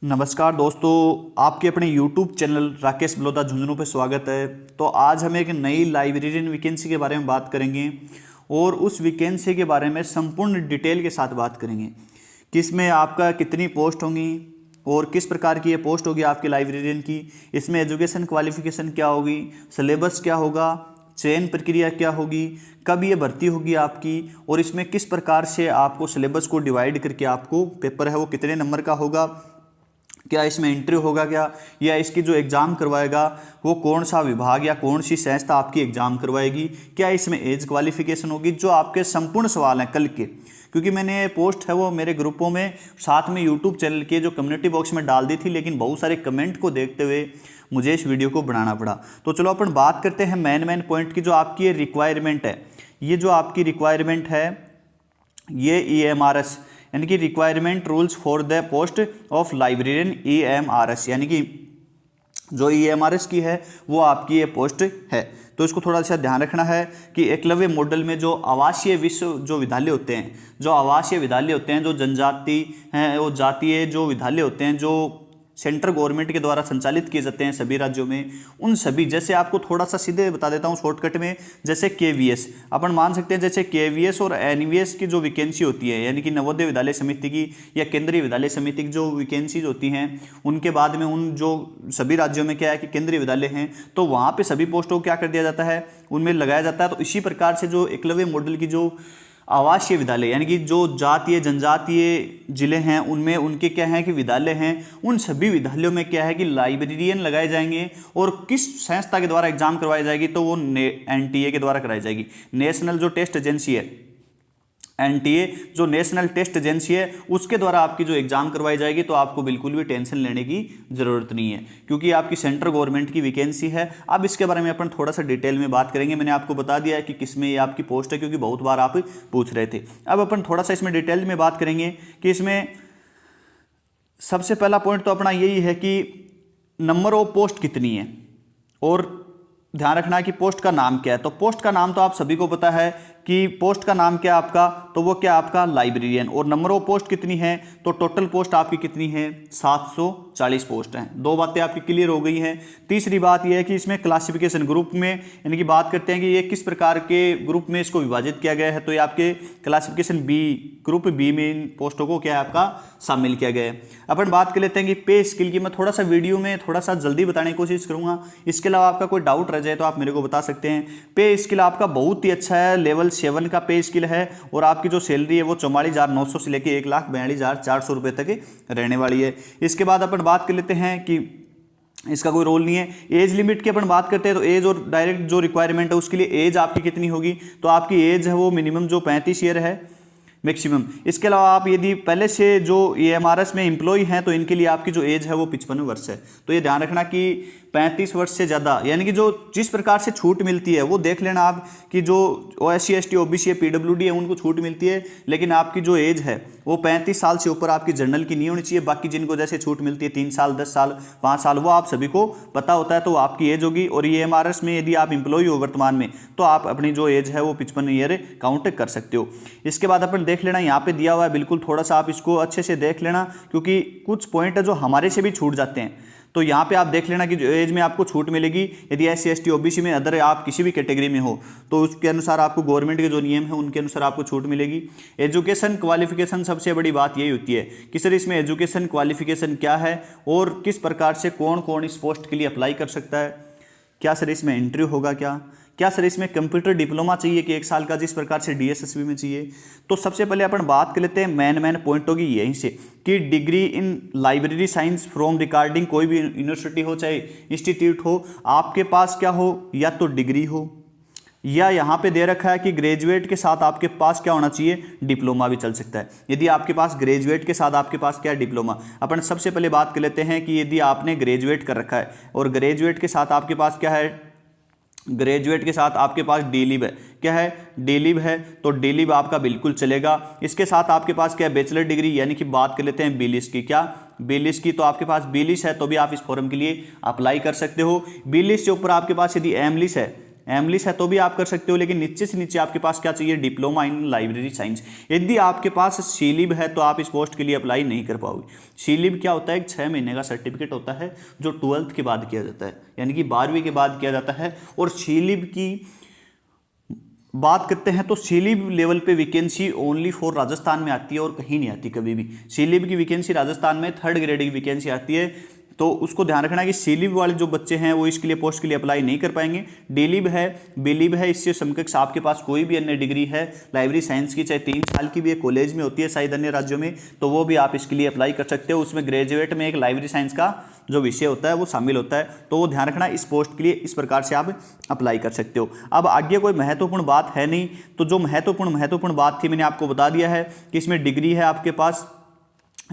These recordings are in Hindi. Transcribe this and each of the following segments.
नमस्कार दोस्तों, आपके अपने YouTube चैनल राकेश बलौदा झुंझुनू पे स्वागत है। तो आज हम एक नई लाइब्रेरियन वैकेंसी के बारे में बात करेंगे और उस वैकेंसी के बारे में संपूर्ण डिटेल के साथ बात करेंगे कि इसमें आपका कितनी पोस्ट होंगी और किस प्रकार की ये पोस्ट होगी आपकी लाइब्रेरियन की। इसमें एजुकेशन क्वालिफिकेशन क्या होगी, सिलेबस क्या होगा, चयन प्रक्रिया क्या होगी, कब ये भर्ती होगी आपकी, और इसमें किस प्रकार से आपको सिलेबस को डिवाइड करके आपको पेपर है वो कितने नंबर का होगा, क्या इसमें इंटरव्यू होगा क्या, या इसकी जो एग्ज़ाम करवाएगा वो कौन सा विभाग या कौन सी संस्था आपकी एग्ज़ाम करवाएगी, क्या इसमें एज क्वालिफिकेशन होगी। जो आपके संपूर्ण सवाल हैं कल के, क्योंकि मैंने पोस्ट है वो मेरे ग्रुपों में साथ में यूट्यूब चैनल के जो कम्युनिटी बॉक्स में डाल दी थी, लेकिन बहुत सारे कमेंट को देखते हुए मुझे इस वीडियो को बनाना पड़ा। तो चलो अपन बात करते हैं मेन पॉइंट की। जो आपकी ये रिक्वायरमेंट है, ये जो आपकी रिक्वायरमेंट है ये EMRS यानी कि requirement rules for the post of librarian EMRS, यानी कि जो EMRS की है वो आपकी ये पोस्ट है। तो इसको थोड़ा सा ध्यान रखना है कि एकलव्य मॉडल में जो आवासीय विद्यालय होते हैं, जो जनजाति हैं, वो जातीय जो विद्यालय होते हैं जो सेंट्रल गवर्नमेंट के द्वारा संचालित किए जाते हैं सभी राज्यों में, उन सभी, जैसे आपको थोड़ा सा सीधे बता देता हूँ शॉर्टकट में, जैसे KVS अपन मान सकते हैं, जैसे KVS और NVS की जो वैकेंसी होती है, यानी कि नवोदय विद्यालय समिति की या केंद्रीय विद्यालय समिति की जो वैकेंसीज होती हैं, उनके बाद में उन जो सभी राज्यों में क्या है कि केंद्रीय विद्यालय हैं, तो वहाँ पर सभी पोस्टों को क्या कर दिया जाता है, उनमें लगाया जाता है। तो इसी प्रकार से जो एकलव्य मॉडल की जो आवासीय विद्यालय यानी कि जो जातीय जनजातीय जिले हैं उनमें उनके क्या है कि विद्यालय हैं, उन सभी विद्यालयों में क्या है कि लाइब्रेरियन लगाए जाएंगे। और किस संस्था के द्वारा एग्जाम करवाई जाएगी, तो वो NTA के द्वारा कराई जाएगी। नेशनल जो टेस्ट एजेंसी है, NTA जो नेशनल टेस्ट एजेंसी है, उसके द्वारा आपकी जो एग्जाम करवाई जाएगी। तो आपको बिल्कुल भी टेंशन लेने की जरूरत नहीं है, क्योंकि आपकी सेंट्रल गवर्नमेंट की वैकेंसी है। अब इसके बारे में अपन थोड़ा सा डिटेल में बात करेंगे। मैंने आपको बता दिया है कि किसमें ये आपकी पोस्ट है, क्योंकि बहुत बार आप पूछ रहे थे। अब अपन थोड़ा सा इसमें डिटेल में बात करेंगे कि इसमें सबसे पहला पॉइंट तो अपना यही है कि नंबर ऑफ पोस्ट कितनी है, और ध्यान रखना है कि पोस्ट का नाम क्या है। तो पोस्ट का नाम तो आप सभी को पता है कि पोस्ट का नाम क्या आपका, तो वो क्या आपका लाइब्रेरियन। और नंबर ऑफ पोस्ट कितनी है, तो टोटल पोस्ट आपकी कितनी है, 740 पोस्ट हैं। दो बातें आपकी क्लियर हो गई हैं। तीसरी बात यह है कि इसमें क्लासिफिकेशन ग्रुप में, यानी कि बात करते हैं कि ये किस प्रकार के ग्रुप में इसको विभाजित किया गया है। तो ये आपके क्लासिफिकेशन B, ग्रुप B में इन पोस्टों को क्या है आपका शामिल किया गया है। अपन बात कर लेते हैं कि पे स्किल की। मैं थोड़ा सा वीडियो में थोड़ा सा जल्दी बताने की कोशिश करूंगा, इसके अलावा आपका कोई डाउट रह जाए तो आप मेरे को बता सकते हैं। पे स्किल आपका बहुत ही अच्छा है, लेवल 7 का पे स्किल है, और आपकी जो सैलरी है वो 44,900 से लेकर 1,42,400 रुपये तक रहने वाली है। इसके बाद अपन बात कर लेते हैं कि इसका कोई रोल नहीं है। एज लिमिट की अपन बात करते हैं, तो एज और डायरेक्ट जो रिक्वायरमेंट है उसके लिए एज आपकी कितनी होगी, तो आपकी एज है वो मिनिमम जो 35 ईयर है मैक्सिमम। इसके अलावा आप यदि पहले से जो EMRS में एम्प्लॉय हैं तो इनके लिए आपकी जो एज है वो 55 वर्ष है। तो ये ध्यान रखना कि 35 वर्ष से ज़्यादा, यानी कि जो जिस प्रकार से छूट मिलती है वो देख लेना आप कि जो SC ST OBC है, PWD है, उनको छूट मिलती है, लेकिन आपकी जो एज है वो 35 साल से ऊपर आपकी जनरल की नहीं होनी चाहिए। बाकी जिनको जैसे छूट मिलती है 3 साल, 10 साल, 5 साल, वो आप सभी को पता होता है, तो आपकी एज होगी। और EMRS में यदि आप एम्प्लॉय हो वर्तमान में, तो आप अपनी जो एज है वो 55 ईयर काउंट कर सकते हो। इसके बाद अपन देख लेना, यहाँ पे दिया हुआ है बिल्कुल, थोड़ा सा आप इसको अच्छे से देख लेना, क्योंकि कुछ पॉइंट है जो हमारे से भी छूट जाते हैं। तो यहाँ पे आप देख लेना कि जो एज में आपको छूट मिलेगी, यदि SC ST OBC में अदर आप किसी भी कैटेगरी में हो, तो उसके अनुसार आपको गवर्नमेंट के जो नियम है उनके अनुसार आपको छूट मिलेगी। एजुकेशन क्वालिफिकेशन, सबसे बड़ी बात यही होती है कि सर इसमें एजुकेशन क्वालिफिकेशन क्या है और किस प्रकार से कौन कौन इस पोस्ट के लिए अप्लाई कर सकता है। क्या सर इसमें इंटरव्यू होगा, क्या सर इसमें कंप्यूटर डिप्लोमा चाहिए कि 1 साल का, जिस प्रकार से DSSB में चाहिए। तो सबसे पहले अपन बात कर लेते हैं मेन पॉइंट होगी यहीं से कि degree in library science from recording, कोई भी यूनिवर्सिटी हो चाहे इंस्टीट्यूट हो, आपके पास क्या हो, या तो डिग्री हो, या यहाँ पे दे रखा है कि ग्रेजुएट के साथ आपके पास क्या होना चाहिए, डिप्लोमा भी चल सकता है। यदि आपके पास ग्रेजुएट के साथ आपके पास क्या है, डिप्लोमा। अपन सबसे पहले बात कर लेते हैं कि यदि आपने ग्रेजुएट कर रखा है और ग्रेजुएट के साथ आपके पास क्या है, ग्रेजुएट के साथ आपके पास D.Liv है, क्या है, D.Liv है, तो D.Liv आपका बिल्कुल चलेगा। इसके साथ आपके पास क्या है, बैचलर डिग्री, यानी कि बात कर लेते हैं B.Lish की। क्या B.Lish की, तो आपके पास B.Lish है तो भी आप इस फॉर्म के लिए अप्लाई कर सकते हो। B.Lish से ऊपर आपके पास यदि M.Lish है, इंग्लिश है तो भी आप कर सकते हो, लेकिन नीचे से नीचे आपके पास क्या चाहिए, डिप्लोमा इन लाइब्रेरी साइंस। यदि आपके पास सीलिब है तो आप इस पोस्ट के लिए अप्लाई नहीं कर पाओगे। सीलिब क्या होता है, 6 महीने का सर्टिफिकेट होता है जो 12th के बाद किया जाता है, यानी कि 12वीं के बाद किया जाता है। और सीलिब की बात करते हैं तो सीलिब लेवल पे वैकेंसी ओनली फॉर राजस्थान में आती है और कहीं नहीं आती कभी भी। सीलिब की वैकेंसी राजस्थान में 3rd ग्रेड की वैकेंसी आती है, तो उसको ध्यान रखना कि सीलिब वाले जो बच्चे हैं वो इसके लिए पोस्ट के लिए अप्लाई नहीं कर पाएंगे। डीलिब है, बिलिब है, इससे समकक्ष आपके पास कोई भी अन्य डिग्री है लाइब्रेरी साइंस की, चाहे 3 साल की भी है, कॉलेज में होती है शायद अन्य राज्यों में, तो वो भी आप इसके लिए अप्लाई कर सकते हो। उसमें ग्रेजुएट में एक लाइब्रेरी साइंस का जो विषय होता है वो शामिल होता है, तो वो ध्यान रखना इस पोस्ट के लिए इस प्रकार से आप अप्लाई कर सकते हो। अब आगे कोई महत्वपूर्ण बात है नहीं, तो जो महत्वपूर्ण बात थी मैंने आपको बता दिया है कि इसमें डिग्री है आपके पास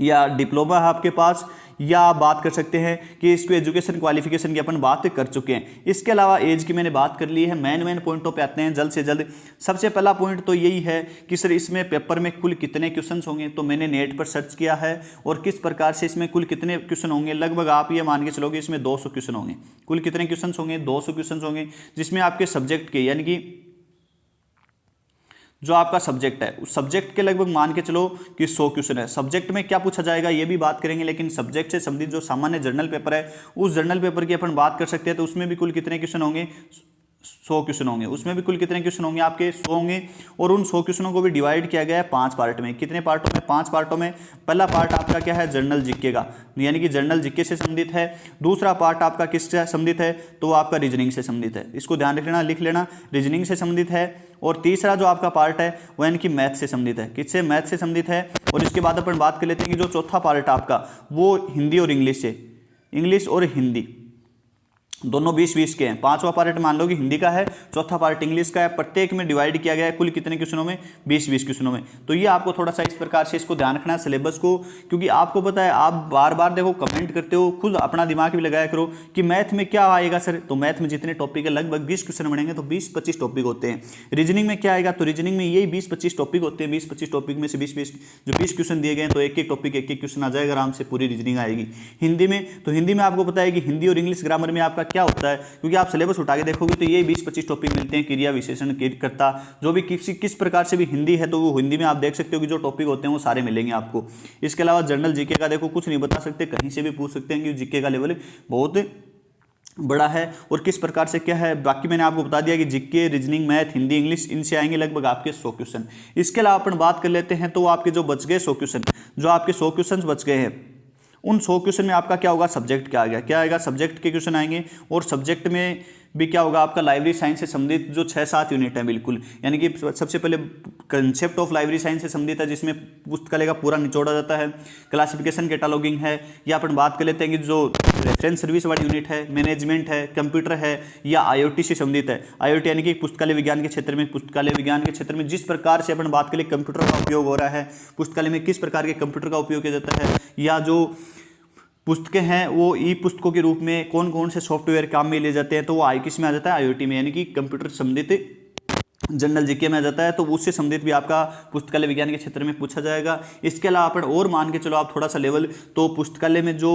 या डिप्लोमा है आपके पास, या आप बात कर सकते हैं कि इसको एजुकेशन क्वालिफिकेशन की अपन बात कर चुके हैं। इसके अलावा एज की मैंने बात कर ली है। मेन पॉइंटों पे आते हैं जल्द से जल्द। सबसे पहला पॉइंट तो यही है कि सर इसमें पेपर में कुल कितने क्वेश्चंस होंगे, तो मैंने नेट पर सर्च किया है और किस प्रकार से इसमें कुल कितने क्वेश्चन होंगे, लगभग आप ये मान के चलोगे इसमें 200 क्वेश्चन होंगे। कुल कितने क्वेश्चन होंगे, 200 क्वेश्चन होंगे, जिसमें आपके सब्जेक्ट के यानी कि जो आपका सब्जेक्ट है उस सब्जेक्ट के लगभग मान के चलो कि 100 क्वेश्चन है। सब्जेक्ट में क्या पूछा जाएगा ये भी बात करेंगे, लेकिन सब्जेक्ट से संबंधित जो सामान्य जर्नल पेपर है उस जर्नल पेपर की अपन बात कर सकते हैं, तो उसमें भी कुल कितने क्वेश्चन होंगे, 100 क्वेश्चन होंगे। उसमें भी कुल कितने क्वेश्चन होंगे, आपके 100 होंगे। और उन 100 क्वेश्चनों को भी डिवाइड किया गया है 5 पार्ट में। कितने पार्टों में, 5 पार्टों में। पहला पार्ट आपका क्या है, जनरल जीके का, यानी कि जनरल जीके से संबंधित है। दूसरा पार्ट आपका किससे संबंधित है, तो आपका रीजनिंग से संबंधित है। इसको ध्यान रखना, लिख लेना, रीजनिंग से संबंधित है। और तीसरा जो आपका पार्ट है वो यानी कि मैथ से संबंधित है। किससे, मैथ से संबंधित है। और इसके बाद अपन बात कर लेते हैं कि जो चौथा पार्ट आपका वो हिंदी और इंग्लिश से, इंग्लिश और हिंदी दोनों 20-20 के हैं। 5वां पार्ट मान लो कि हिंदी का है, चौथा पार्ट इंग्लिश का है। प्रत्येक में डिवाइड किया गया है कुल कितने क्वेश्चनों में, 20-20 क्वेश्चनों में। तो ये आपको थोड़ा सा इस प्रकार से इसको ध्यान रखना है सिलेबस को, क्योंकि आपको पता है आप बार बार देखो कमेंट करते हो, खुद अपना दिमाग भी लगाया करो कि मैथ में क्या आएगा सर, तो मैथ में जितने टॉपिक है लगभग 20 क्वेश्चन बनेंगे, तो 20-25 टॉपिक होते हैं। रीजनिंग में क्या आएगा, तो रीजनिंग में यही 20-25 टॉपिक होते हैं। 20-25 टॉपिक में से 20-20 जो 20 क्वेश्चन दिए गए तो एक एक टॉपिक एक क्वेश्चन आ जाएगा, आराम से पूरी रीजनिंग आएगी। हिंदी में, तो हिंदी में आपको पता है कि हिंदी और इंग्लिश ग्रामर में आपका क्या होता है, क्योंकि आप सिलेबस उठा के देखोगे तो ये 20-25 टॉपिक मिलते हैं। क्रिया, विशेषण, कर्ता, जो भी किस प्रकार से भी हिंदी है तो वो हिंदी में आप देख सकते हो कि जो टॉपिक होते हैं वो सारे मिलेंगे आपको। इसके अलावा जनरल जीके का देखो कुछ नहीं बता सकते, कहीं से भी पूछ सकते हैं कि जीके का लेवल बहुत बड़ा है और किस प्रकार से क्या है। बाकी मैंने आपको बता दिया कि GK, reasoning, math, Hindi, English, इनसे आएंगे लगभग आपके 100 क्वेश्चन। इसके अलावा अपन बात कर लेते हैं तो आपके जो बच गए 100 क्वेश्चन, जो आपके 100 क्वेश्चन बच गए हैं, उन 100 क्वेश्चन में आपका क्या होगा, सब्जेक्ट क्या आ गया, क्या आएगा, सब्जेक्ट के क्वेश्चन आएंगे। और सब्जेक्ट में भी क्या होगा, आपका लाइब्रेरी साइंस से संबंधित जो 6-7 यूनिट है बिल्कुल, यानी कि सबसे पहले कंसेप्ट ऑफ लाइब्रेरी साइंस से संबंधित है, जिसमें पुस्तकालय का पूरा निचोड़ा जाता है। क्लासिफिकेशन, कैटालॉगिंग है, या अपन बात कर लेते हैं कि जो रेफरेंस सर्विस वाली यूनिट है, मैनेजमेंट है, कंप्यूटर है, या IoT से संबंधित है। IoT यानी कि पुस्तकालय विज्ञान के क्षेत्र में, पुस्तकालय विज्ञान के क्षेत्र में जिस प्रकार से अपन बात करें कंप्यूटर का उपयोग हो रहा है, पुस्तकालय में किस प्रकार के कंप्यूटर का उपयोग किया जाता है, या जो पुस्तकें हैं वो ई पुस्तकों के रूप में कौन कौन से सॉफ्टवेयर काम में ले जाते हैं, तो वो किस में आ जाता है, IoT में, यानी कि कंप्यूटर संबंधित जनरल जीके में आ जाता है। तो उससे संबंधित भी आपका पुस्तकालय विज्ञान के क्षेत्र में पूछा जाएगा। इसके अलावा अपन और मान के चलो आप थोड़ा सा लेवल, तो पुस्तकालय में जो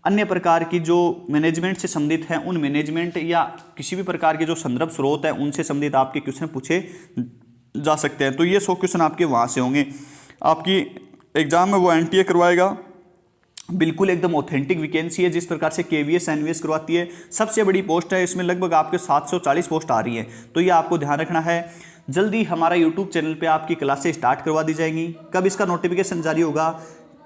अन्य प्रकार की जो मैनेजमेंट से संबंधित हैं, उन मैनेजमेंट या किसी भी प्रकार के जो संदर्भ स्रोत हैं उनसे संबंधित आपके क्वेश्चन पूछे जा सकते हैं। तो ये 100 क्वेश्चन आपके वहाँ से होंगे। आपकी एग्जाम में वो NTA करवाएगा, बिल्कुल एकदम ऑथेंटिक वैकेंसी है, जिस प्रकार से KVS NVS करवाती है। सबसे बड़ी पोस्ट है, इसमें लगभग आपके 740 पोस्ट आ रही है, तो ये आपको ध्यान रखना है। जल्दी हमारा यूट्यूब चैनल पे आपकी क्लासेस स्टार्ट करवा दी जाएंगी। कब इसका नोटिफिकेशन जारी होगा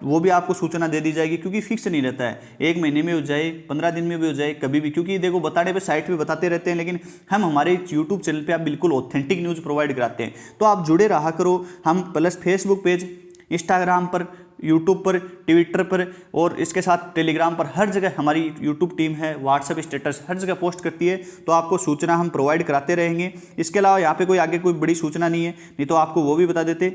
वो भी आपको सूचना दे दी जाएगी, क्योंकि फिक्स नहीं रहता है, 1 महीने में हो जाए, 15 दिन में भी हो जाए, कभी भी, क्योंकि देखो बताने पे साइट पे बताते रहते हैं, लेकिन हम हमारे यूट्यूब चैनल पे आप बिल्कुल ऑथेंटिक न्यूज़ प्रोवाइड कराते हैं। तो आप जुड़े रहा करो। हम प्लस फेसबुक पेज, इंस्टाग्राम पर, यूट्यूब पर, ट्विटर पर और इसके साथ टेलीग्राम पर, हर जगह हमारी यूट्यूब टीम है, व्हाट्सएप स्टेटस हर जगह पोस्ट करती है, तो आपको सूचना हम प्रोवाइड कराते रहेंगे। इसके अलावा यहाँ पे कोई आगे कोई बड़ी सूचना नहीं है, नहीं तो आपको वो भी बता देते।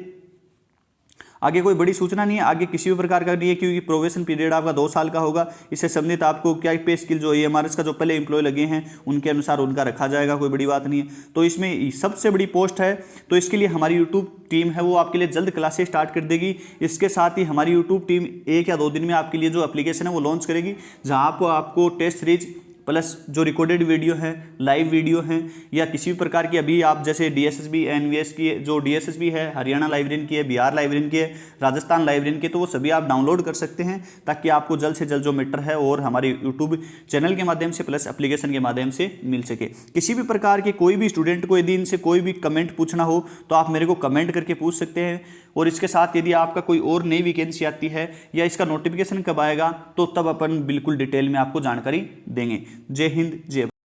आगे कोई बड़ी सूचना नहीं है, आगे किसी भी प्रकार का नहीं है, क्योंकि प्रोबेशन पीरियड आपका 2 साल का होगा। इससे संबंधित आपको क्या पे स्किल जो AMRS का जो पहले एम्प्लॉय लगे हैं उनके अनुसार उनका रखा जाएगा, कोई बड़ी बात नहीं है। तो इसमें सबसे बड़ी पोस्ट है, तो इसके लिए हमारी यूट्यूब टीम है वो आपके लिए जल्द क्लासेस स्टार्ट कर देगी। इसके साथ ही हमारी यूट्यूब टीम 1 या 2 दिन में आपके लिए जो एप्लीकेशन है वो लॉन्च करेगी, जहाँ आपको टेस्ट सीरीज प्लस जो रिकॉर्डेड वीडियो है, लाइव वीडियो है, या किसी भी प्रकार की अभी आप जैसे DSSB NVS की जो DSSB है, हरियाणा लाइब्रेरियन की है, बिहार लाइब्रेरियन की है, राजस्थान लाइब्रेरियन की, तो वो सभी आप डाउनलोड कर सकते हैं ताकि आपको जल्द से जल्द जो मैटर है और हमारे यूट्यूब चैनल के माध्यम से प्लस एप्लीकेशन के माध्यम से मिल सके। किसी भी प्रकार के कोई भी स्टूडेंट को यदि इनसे कोई भी कमेंट पूछना हो तो आप मेरे को कमेंट करके पूछ सकते हैं। और इसके साथ यदि आपका कोई और नई वैकेंसी आती है या इसका नोटिफिकेशन कब आएगा तो तब अपन बिल्कुल डिटेल में आपको जानकारी देंगे। जय हिंद, जय